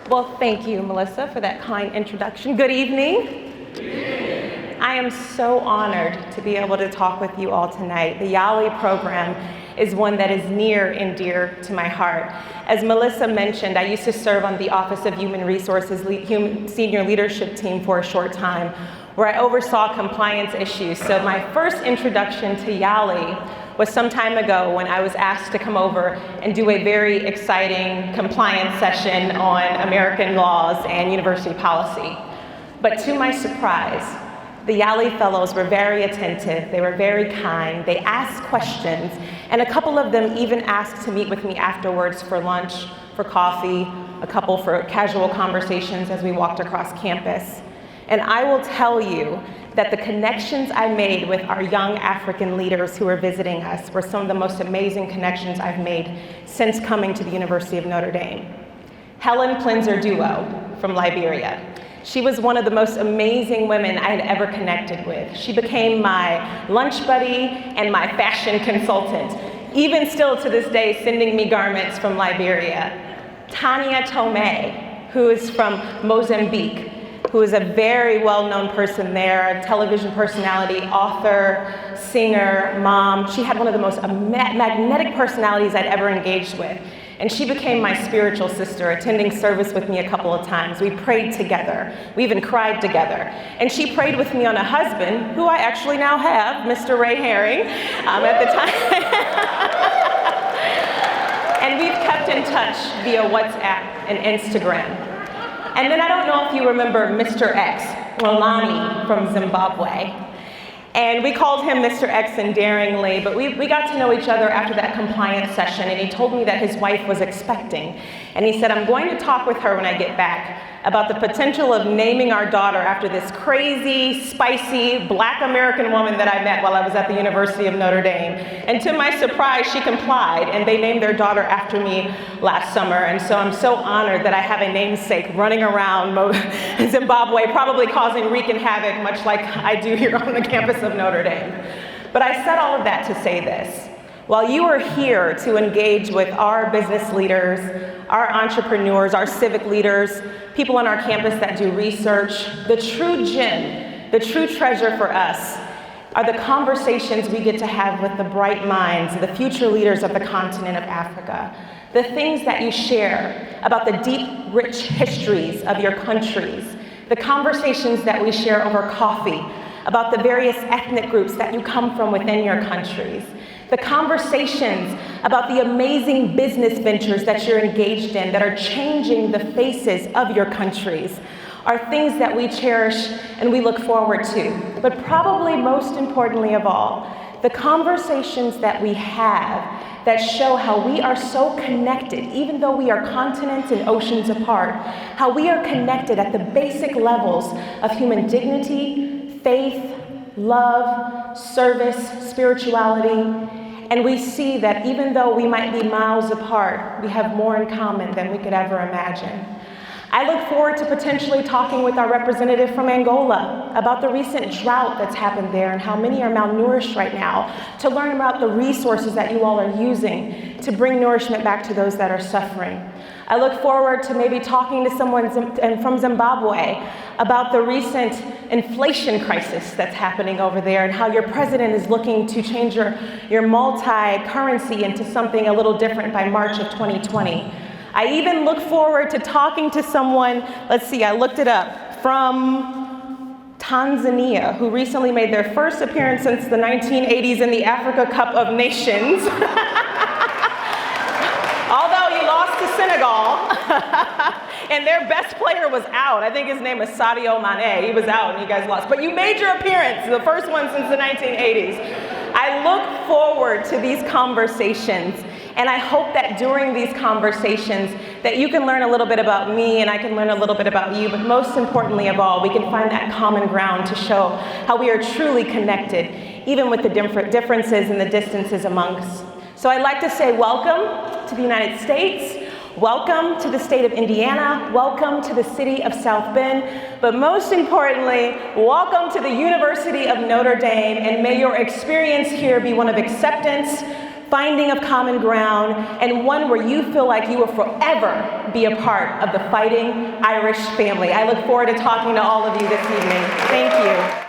Well, thank you, Melissa, for that kind introduction. Good evening. Good evening. I am so honored to be able to talk with you all tonight. The YALI program is one that is near and dear to my heart. As Melissa mentioned, I used to serve on the Office of Human Resources Senior Leadership Team for a short time, where I oversaw compliance issues. So my first introduction to YALI was some time ago when I was asked to come over and do a very exciting compliance session on American laws and university policy. But to my surprise, the YALI fellows were very attentive, they were very kind, they asked questions, and a couple of them even asked to meet with me afterwards for lunch, for coffee, a couple for casual conversations as we walked across campus. And I will tell you that the connections I made with our young African leaders who were visiting us were some of the most amazing connections I've made since coming to the University of Notre Dame. Helen Plinzer-Duo from Liberia. She was one of the most amazing women I had ever connected with. She became my lunch buddy and my fashion consultant, even still to this day sending me garments from Liberia. Tanya Tomei, who is from Mozambique, who is a very well-known person there, a television personality, author, singer, mom. She had one of the most magnetic personalities I'd ever engaged with. And she became my spiritual sister, attending service with me a couple of times. We prayed together. We even cried together. And she prayed with me on a husband, who I actually now have, Mr. Ray Herring, at the time. And we've kept in touch via WhatsApp and Instagram. And then I don't know if you remember Mr. X, Rolani from Zimbabwe. And we called him Mr. X endearingly, but we got to know each other after that compliance session, and he told me that his wife was expecting. And he said, I'm going to talk with her when I get back about the potential of naming our daughter after this crazy, spicy, Black American woman that I met while I was at the University of Notre Dame. And to my surprise, she complied, and they named their daughter after me last summer. And so I'm so honored that I have a namesake running around Zimbabwe, probably causing wreaking havoc, much like I do here on the campus of Notre Dame. But I said all of that to say this. While you are here to engage with our business leaders, our entrepreneurs, our civic leaders, people on our campus that do research, the true gem, the true treasure for us are the conversations we get to have with the bright minds, the future leaders of the continent of Africa. The things that you share about the deep, rich histories of your countries, the conversations that we share over coffee about the various ethnic groups that you come from within your countries, the conversations about the amazing business ventures that you're engaged in that are changing the faces of your countries are things that we cherish and we look forward to. But probably most importantly of all, the conversations that we have that show how we are so connected, even though we are continents and oceans apart, how we are connected at the basic levels of human dignity, faith, love, service, spirituality. And we see that even though we might be miles apart, we have more in common than we could ever imagine. I look forward to potentially talking with our representative from Angola about the recent drought that's happened there and how many are malnourished right now, to learn about the resources that you all are using to bring nourishment back to those that are suffering. I look forward to maybe talking to someone from Zimbabwe about the recent inflation crisis that's happening over there and how your president is looking to change your multi-currency into something a little different by March of 2020. I even look forward to talking to someone, let's see, I looked it up, from Tanzania, who recently made their first appearance since the 1980s in the Africa Cup of Nations. Although you lost to Senegal, and their best player was out. I think his name is Sadio Mane. He was out and you guys lost. But you made your appearance, the first one since the 1980s. I look forward to these conversations, and I hope that during these conversations that you can learn a little bit about me and I can learn a little bit about you, but most importantly of all, we can find that common ground to show how we are truly connected, even with the differences and the distances amongst. So I'd like to say welcome to the United States. Welcome to the state of Indiana. Welcome to the city of South Bend. But most importantly, welcome to the University of Notre Dame, and may your experience here be one of acceptance, finding of common ground, and one where you feel like you will forever be a part of the Fighting Irish family. I look forward to talking to all of you this evening. Thank you.